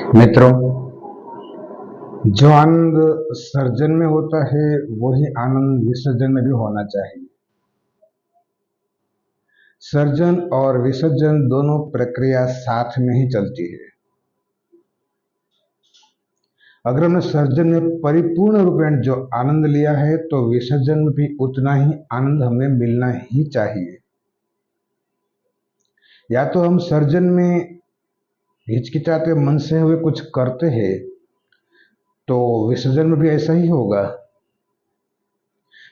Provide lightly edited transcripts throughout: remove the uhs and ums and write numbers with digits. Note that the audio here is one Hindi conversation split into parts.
मित्रों, जो आनंद सर्जन में होता है वही आनंद विसर्जन में भी होना चाहिए। सर्जन और विसर्जन दोनों प्रक्रिया साथ में ही चलती है। अगर हमने सर्जन में परिपूर्ण रूपेण जो आनंद लिया है तो विसर्जन में भी उतना ही आनंद हमें मिलना ही चाहिए। या तो हम सर्जन में हिचकिचाते मन से हुए कुछ करते हैं तो विसर्जन में भी ऐसा ही होगा।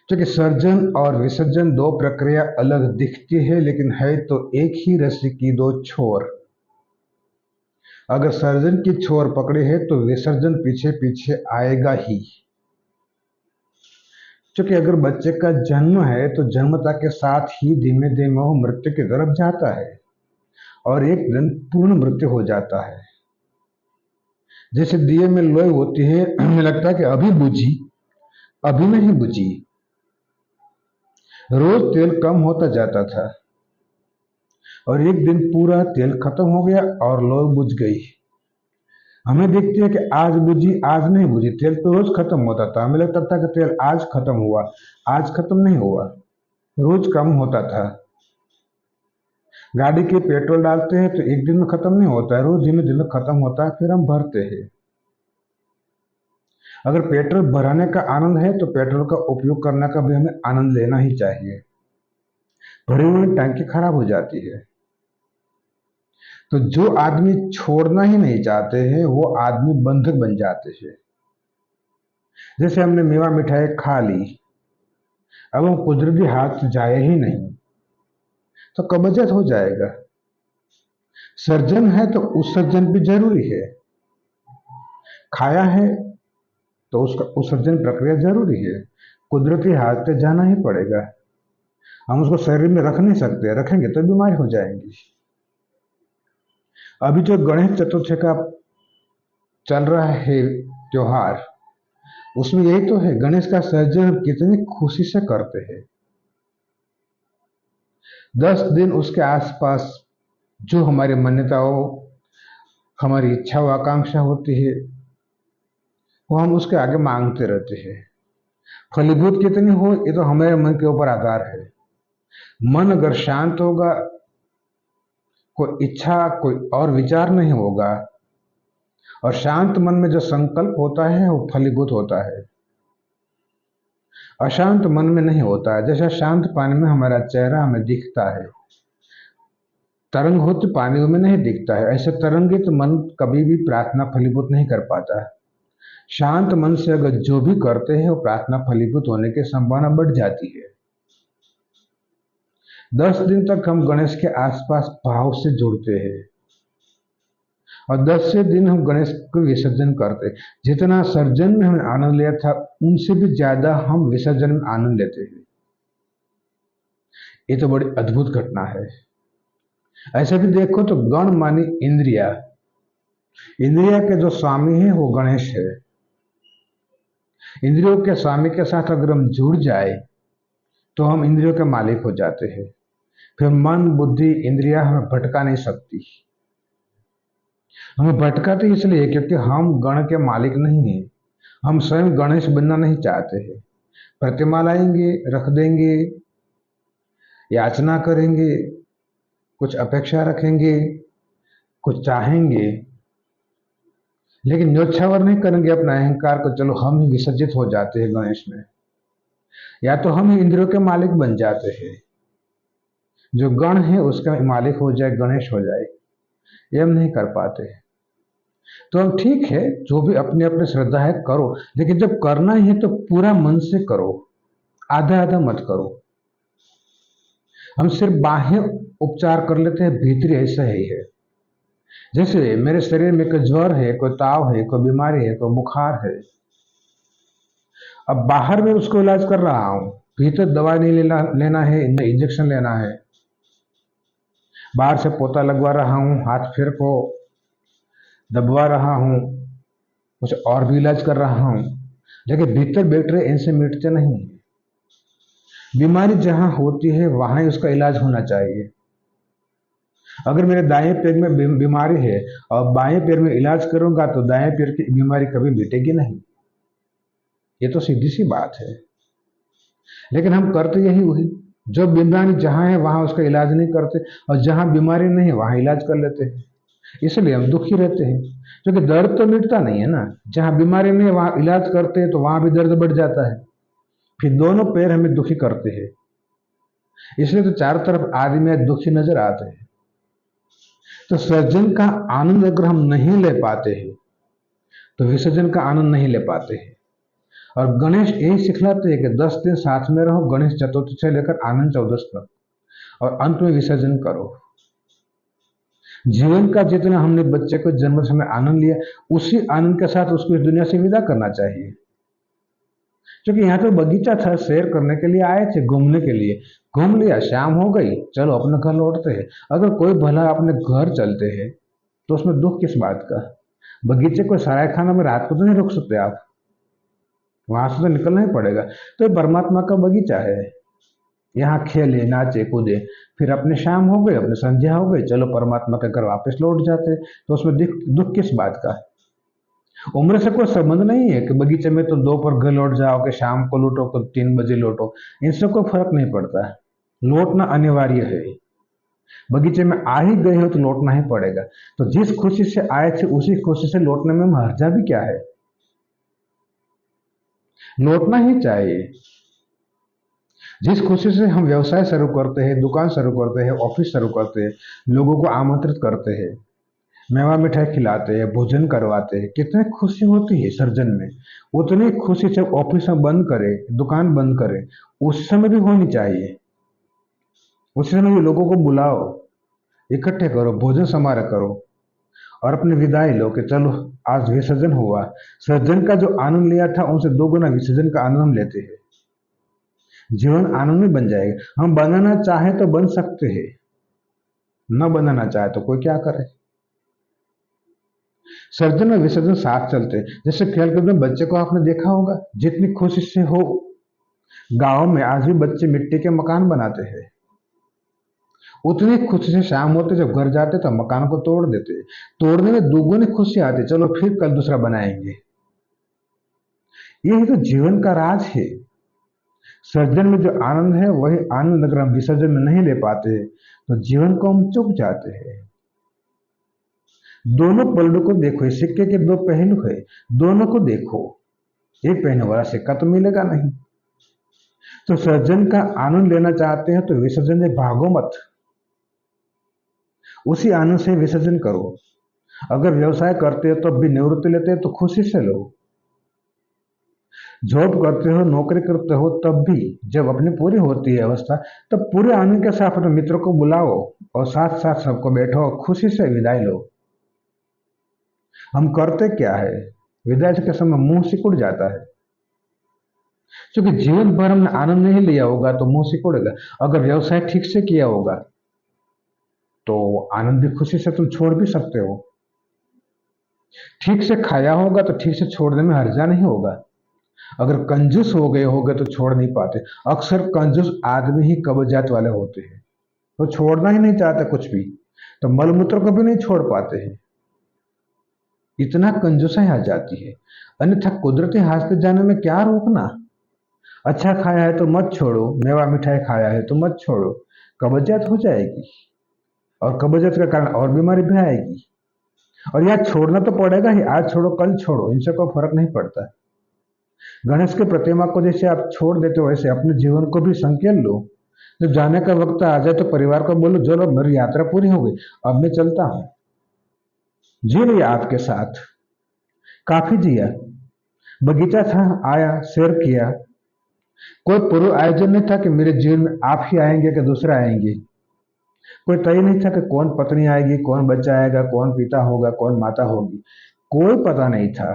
क्योंकि सर्जन और विसर्जन दो प्रक्रिया अलग दिखती है लेकिन है तो एक ही रस्सी की दो छोर। अगर सर्जन की छोर पकड़ी है तो विसर्जन पीछे पीछे आएगा ही। क्योंकि अगर बच्चे का जन्म है तो जन्मता के साथ ही धीमे धीमे वो मृत्यु की तरफ जाता है और एक दिन पूर्ण मृत्यु हो जाता है। जैसे दिए में लोई होती है, हमें लगता है कि अभी बुझी, अभी नहीं बुझी। रोज तेल कम होता जाता था और एक दिन पूरा तेल खत्म हो गया और लौ बुझ गई। हमें देखती है कि आज बुझी, आज नहीं बुझी। तेल तो रोज खत्म होता था, हमें लगता था कि तेल आज खत्म हुआ, आज खत्म नहीं हुआ, रोज कम होता था। गाड़ी के पेट्रोल डालते हैं तो एक दिन में खत्म नहीं होता है, रोज धीमे धीमे खत्म होता है, फिर हम भरते हैं। अगर पेट्रोल भराने का आनंद है तो पेट्रोल का उपयोग करने का भी हमें आनंद लेना ही चाहिए। भरी हुई टंकी खराब हो जाती है तो जो आदमी छोड़ना ही नहीं चाहते हैं वो आदमी बंधक बन जाते हैं। जैसे हमने मेवा मिठाई खा ली, अब हम कुदरती हाथ जाए ही नहीं तो कब्जियत हो जाएगा। सर्जन है तो उत्सर्जन भी जरूरी है। खाया है तो उसका उत्सर्जन प्रक्रिया जरूरी है। कुदरती हाथ से जाना ही पड़ेगा। हम उसको शरीर में रख नहीं सकते, रखेंगे तो बीमारी हो जाएंगी। अभी जो गणेश चतुर्थी का चल रहा है त्योहार, उसमें यही तो है, गणेश का सर्जन कितनी खुशी से करते हैं। 10 दिन उसके आसपास जो हमारी मान्यताओं, हमारी इच्छा व आकांक्षा होती है वो हम उसके आगे मांगते रहते हैं। फलीभूत कितनी हो ये तो हमारे मन के ऊपर आधार है। मन अगर शांत होगा, कोई इच्छा कोई और विचार नहीं होगा और शांत मन में जो संकल्प होता है वो फलीभूत होता है। अशांत मन में नहीं होता है। जैसे शांत पानी में हमारा चेहरा हमें दिखता है, तरंग होते पानी में नहीं दिखता है, ऐसे तरंगित मन कभी भी प्रार्थना फलीभूत नहीं कर पाता है। शांत मन से अगर जो भी करते हैं वो प्रार्थना फलीभूत होने की संभावना बढ़ जाती है। 10 दिन तक हम गणेश के आसपास भाव से जुड़ते हैं और 10वें दिन हम गणेश को विसर्जन करते हैं। जितना सर्जन में हमने आनंद लिया था उनसे भी ज्यादा हम विसर्जन में आनंद लेते हैं। ये तो बड़ी अद्भुत घटना है। ऐसे भी देखो तो गण मानी इंद्रिया, इंद्रिया के जो स्वामी है वो गणेश है। इंद्रियों के स्वामी के साथ अगर हम जुड़ जाए तो हम इंद्रियों के मालिक हो जाते हैं। फिर मन बुद्धि इंद्रिया हमें भटका नहीं सकती। हमें भटकाते इसलिए क्योंकि हम गण के मालिक नहीं हैं। हम स्वयं गणेश बनना नहीं चाहते हैं। प्रतिमा लाएंगे, रख देंगे, याचना करेंगे, कुछ अपेक्षा रखेंगे, कुछ चाहेंगे, लेकिन न्योछावर नहीं करेंगे अपना अहंकार को, चलो हम ही विसर्जित हो जाते हैं गणेश में। या तो हम ही इंद्रियों के मालिक बन जाते हैं, जो गण है उसका मालिक हो जाए, गणेश हो जाए, ये हम नहीं कर पाते। तो हम ठीक है, जो भी अपने अपने श्रद्धा है करो, लेकिन जब करना ही है तो पूरा मन से करो, आधा आधा मत करो। हम सिर्फ बाह्य उपचार कर लेते हैं, भीतरी ऐसा ही है। जैसे मेरे शरीर में कोई ज्वर है, कोई ताव है, कोई बीमारी है, कोई बुखार है, अब बाहर में उसको इलाज कर रहा हूं, भीतर दवाई नहीं लेना है, न इंजेक्शन लेना है। बाहर से पोता लगवा रहा हूं, हाथ फिर को दबवा रहा हूं, कुछ और भी इलाज कर रहा हूं, लेकिन भीतर बैठे इनसे मिटते नहीं। बीमारी जहां होती है वहां ही उसका इलाज होना चाहिए। अगर मेरे दाएं पैर में बीमारी है और बाएं पैर में इलाज करूंगा तो दाएं पैर की बीमारी कभी मिटेगी नहीं। ये तो सीधी सी बात है। लेकिन हम करते यही वही, जो बीमारी जहां है वहां उसका इलाज नहीं करते, और जहां बीमारी नहीं है वहां इलाज कर लेते हैं। इसलिए हम दुखी रहते हैं, क्योंकि दर्द तो मिटता नहीं है ना। जहां बीमारी नहीं है वहां इलाज करते हैं तो वहां भी दर्द बढ़ जाता है। फिर दोनों पैर हमें दुखी करते हैं। इसलिए तो चारों तरफ आदमी आज दुखी नजर आते हैं। तो सृजन का आनंद अगर हम नहीं ले पाते हैं तो विसर्जन का आनंद नहीं ले पाते हैं। और गणेश यही सिखलाते हैं कि 10 दिन साथ में रहो, गणेश चतुर्थी से लेकर आनंद चौदस तक, और अंत में विसर्जन करो। जीवन का जितना हमने बच्चे को जन्म समय आनंद लिया, उसी आनंद के साथ उसको इस दुनिया से विदा करना चाहिए। क्योंकि यहाँ तो बगीचा था, सैर करने के लिए आए थे, घूमने के लिए, घूम लिया, शाम हो गई, चलो अपने घर लौटते हैं। अगर कोई भला अपने घर चलते हैं तो उसमें दुख किस बात का। बगीचे को सराय खाना में रात को तो नहीं रुक सकते आप, वहां से तो निकलना ही पड़ेगा। तो ये परमात्मा का बगीचा है, यहाँ खेले नाचे कूदे, फिर अपने शाम हो गई, अपने संध्या हो गई, चलो परमात्मा के घर वापस लौट जाते। तो उसमें दुख किस बात का। उम्र से कोई संबंध नहीं है कि बगीचे में तो दोपहर घर लौट जाओ, कि शाम को लौटो, कि 3 बजे लौटो, इनसे कोई फर्क नहीं पड़ता। लौटना अनिवार्य है। बगीचे में आ ही गए हो तो लौटना ही पड़ेगा। तो जिस खुशी से आए थे उसी खुशी से लौटने में हर्जा भी क्या है, लौटना ही चाहिए। जिस खुशी से हम व्यवसाय शुरू करते हैं, दुकान शुरू करते हैं, ऑफिस शुरू करते हैं, लोगों को आमंत्रित करते हैं, मेवा मिठाई खिलाते हैं, भोजन करवाते हैं, कितनी खुशी होती है सर्जन में। उतनी खुशी जब ऑफिस में बंद करे, दुकान बंद करे, उस समय भी होनी चाहिए। उस समय भी लोगों को बुलाओ, इकट्ठे करो, भोजन समारोह करो, और अपनी विदाई लो कि चलो आज विसर्जन हुआ। सर्जन का जो आनंद लिया था उनसे 2 गुना विसर्जन का आनंद हम लेते हैं। जीवन आनंद में बन जाएगा। हम बनाना चाहे तो बन सकते हैं, न बनाना चाहे तो कोई क्या करे। सर्जन और विसर्जन साथ चलते हैं। जैसे खेलकूद में बच्चे को आपने देखा होगा, जितनी खुशी से हो, गांव में आज भी बच्चे मिट्टी के मकान बनाते हैं, उतनी खुशी से शाम होते जब घर जाते तो मकान को तोड़ देते। तोड़ने में 2 गुनी खुशी आती, चलो फिर कल दूसरा बनाएंगे। यही तो जीवन का राज है। सर्जन में जो आनंद है वही आनंद अगर हम विसर्जन में नहीं ले पाते तो जीवन को हम चूक जाते हैं। दोनों पलड़ों को देखो, सिक्के के 2 पहलू है, दोनों को देखो। एक पहने वाला सिक्का तो मिलेगा नहीं। तो सर्जन का आनंद लेना चाहते हैं तो विसर्जन से भागो मत, उसी आनंद से विसर्जन करो। अगर व्यवसाय करते हो तो भी निवृत्ति लेते हो तो खुशी से लो। जॉब करते हो, नौकरी करते हो, तब भी जब अपनी पूरी होती है अवस्था, तब पूरे आनंद के साथ अपने मित्रों को बुलाओ और साथ साथ सबको बैठो और खुशी से विदाई लो। हम करते क्या है, विदाई के समय मुंह सिकुड़ जाता है, क्योंकि जीवन भर हमने आनंद नहीं लिया होगा तो मुंह सिकुड़ेगा। अगर व्यवसाय ठीक से किया होगा तो आनंद भी खुशी से तुम छोड़ भी सकते हो। ठीक से खाया होगा तो ठीक से छोड़ने में हर्जा नहीं होगा। अगर कंजूस हो गए होगे तो छोड़ नहीं पाते। अक्सर कंजूस आदमी ही कब्जियत वाले होते हैं, तो छोड़ना ही नहीं चाहते कुछ भी, तो मलमूत्र को भी नहीं छोड़ पाते हैं। इतना कंजूसाई आ जाती है। अन्यथा कुदरती हाथ जाने में क्या रोकना। अच्छा खाया है तो मत छोड़ो, मेवा मिठाई खाया है तो मत छोड़ो, कब्जियत हो जाएगी, और कब्जियत के कारण और बीमारी भी आएगी। और यार छोड़ना तो पड़ेगा ही, आज छोड़ो कल छोड़ो, इनसे कोई फर्क नहीं पड़ता। गणेश की प्रतिमा को जैसे आप छोड़ देते हो, वैसे अपने जीवन को भी संकेल लो। जब जाने का वक्त आ जाए तो परिवार को बोलो, चलो मेरी यात्रा पूरी हो गई, अब मैं चलता हूं। जी लिया आपके साथ, काफी जिया, बगीचा था, आया, सैर किया। कोई पूर्व आयोजन नहीं था कि मेरे जीवन में आप ही आएंगे कि दूसरे आएंगे। कोई तय नहीं था कि कौन पत्नी आएगी, कौन बच्चा आएगा, कौन पिता होगा, कौन माता होगी, कोई पता नहीं था।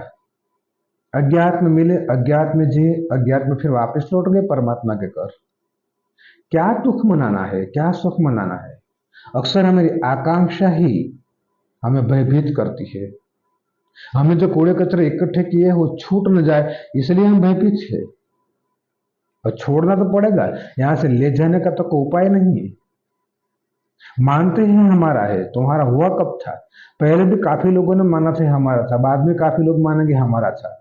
अज्ञात में मिले, अज्ञात में जिए, अज्ञात में फिर वापस लौट गए परमात्मा के घर। क्या दुख मनाना है, क्या सुख मनाना है। अक्सर हमारी आकांक्षा ही हमें भयभीत करती है। हमें जो कूड़े कचरे इकट्ठे किए वो छूट न जाए, इसलिए हम भयभीत है। और छोड़ना तो पड़ेगा, यहां से ले जाने का तो कोई उपाय नहीं है। मानते हैं हमारा है, तुम्हारा हुआ कब था? पहले भी काफी लोगों ने माना था हमारा था, बाद में काफी लोग मानेंगे हमारा था,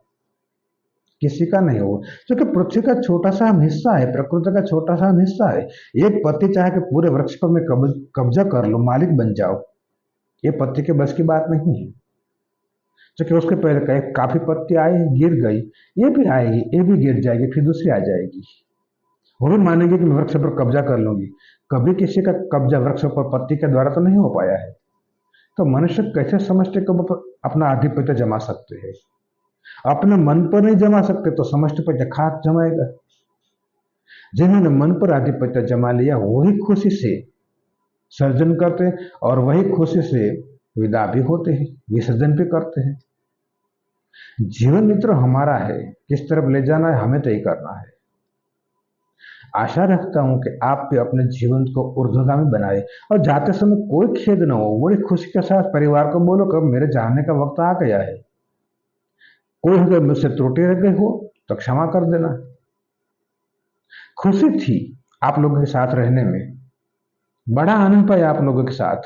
किसी का नहीं हो। क्योंकि पृथ्वी का छोटा सा हम हिस्सा है, प्रकृति का छोटा सा हम हिस्सा है। एक पत्ती चाहे कि पूरे वृक्ष पर मैं कब्जा कर लो, मालिक बन जाओ, ये पत्ती के बस की बात नहीं है। क्योंकि उसके पहले काफी पत्ती आई, गिर गई, ये भी आएगी, ये भी गिर जाएगी, फिर दूसरी आ जाएगी। वो भी मानेंगे कि मैं वृक्ष पर कब्जा कर लूंगी। कभी किसी का कब्जा वृक्ष पर पत्ती के द्वारा तो नहीं हो पाया है। तो मनुष्य कैसे समष्टि को अपना आधिपत्य जमा सकते हैं? अपने मन पर नहीं जमा सकते तो समष्टि पर खाक जमाएगा। जिन्होंने मन पर आधिपत्य जमा लिया वही खुशी से सर्जन करते हैं और वही खुशी से विदा भी होते हैं, विसर्जन भी करते हैं। जीवन मित्र हमारा है, किस तरफ ले जाना है हमें तय करना है। आशा रखता हूं कि आप भी अपने जीवन को ऊर्ध्वगामी बनाए और जाते समय कोई खेद न हो, बड़ी खुशी के साथ परिवार को बोलो कि मेरे जाने का वक्त आ गया है। कोई अगर मुझसे त्रुटि रह गई हो तो क्षमा कर देना। खुशी थी आप लोगों के साथ रहने में, बड़ा आनंद पाया आप लोगों के साथ।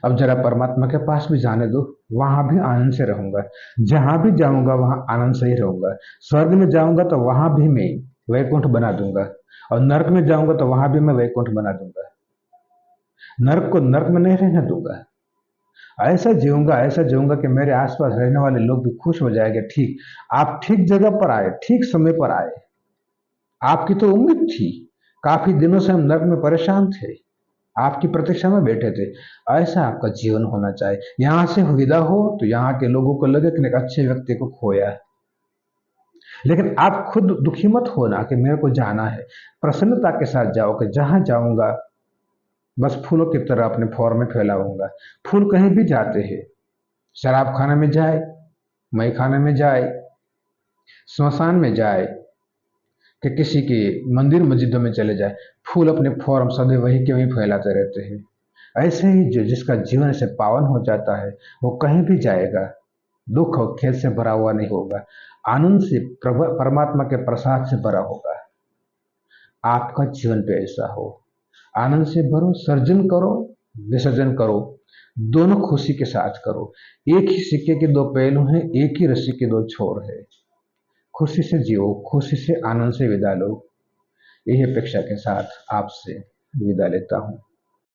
अब जरा परमात्मा के पास भी जाने दो, वहां भी आनंद से रहूंगा। जहां भी जाऊंगा वहां आनंद से ही रहूंगा। स्वर्ग में जाऊंगा तो वहां भी मैं वैकुंठ बना दूंगा, और नरक में जाऊंगा तो वहां भी मैं वैकुंठ बना दूंगा। नरक को नरक में नहीं रहने दूंगा। ऐसा जीऊंगा कि मेरे आसपास रहने वाले लोग भी खुश हो जाएंगे। ठीक, आप ठीक जगह पर आए, ठीक समय पर आए। आपकी तो उम्मीद थी, काफी दिनों से हम नरक में परेशान थे, आपकी प्रतीक्षा में बैठे थे। ऐसा आपका जीवन होना चाहिए। यहां से विदा हो तो यहाँ के लोगों को लगे कि एक अच्छे व्यक्ति को खोया है। लेकिन आप खुद दुखी मत होना कि मेरे को जाना है। प्रसन्नता के साथ जाओ कि जहां जाऊंगा बस फूलों की तरह अपने फौर में फैलाऊंगा। फूल कहीं भी जाते हैं, शराब खाने में जाए, मई खाने में जाए, स्मशान में जाए, कि किसी के मंदिर मस्जिदों में चले जाए, फूल अपने फॉर्म सदैव वही के वही फैलाते रहते हैं। ऐसे ही जो जिसका जीवन से पावन हो जाता है वो कहीं भी जाएगा, दुख और खेद से भरा हुआ नहीं होगा, आनंद से परमात्मा के प्रसाद से भरा होगा। आपका जीवन पे ऐसा हो, आनंद से भरो, सर्जन करो, विसर्जन करो, दोनों खुशी के साथ करो। एक ही सिक्के के दो पहलू हैं, एक ही रस्सी के दो छोर है। खुशी से जियो, खुशी से आनंद से विदा लो। यही अपेक्षा के साथ आपसे विदा लेता हूं।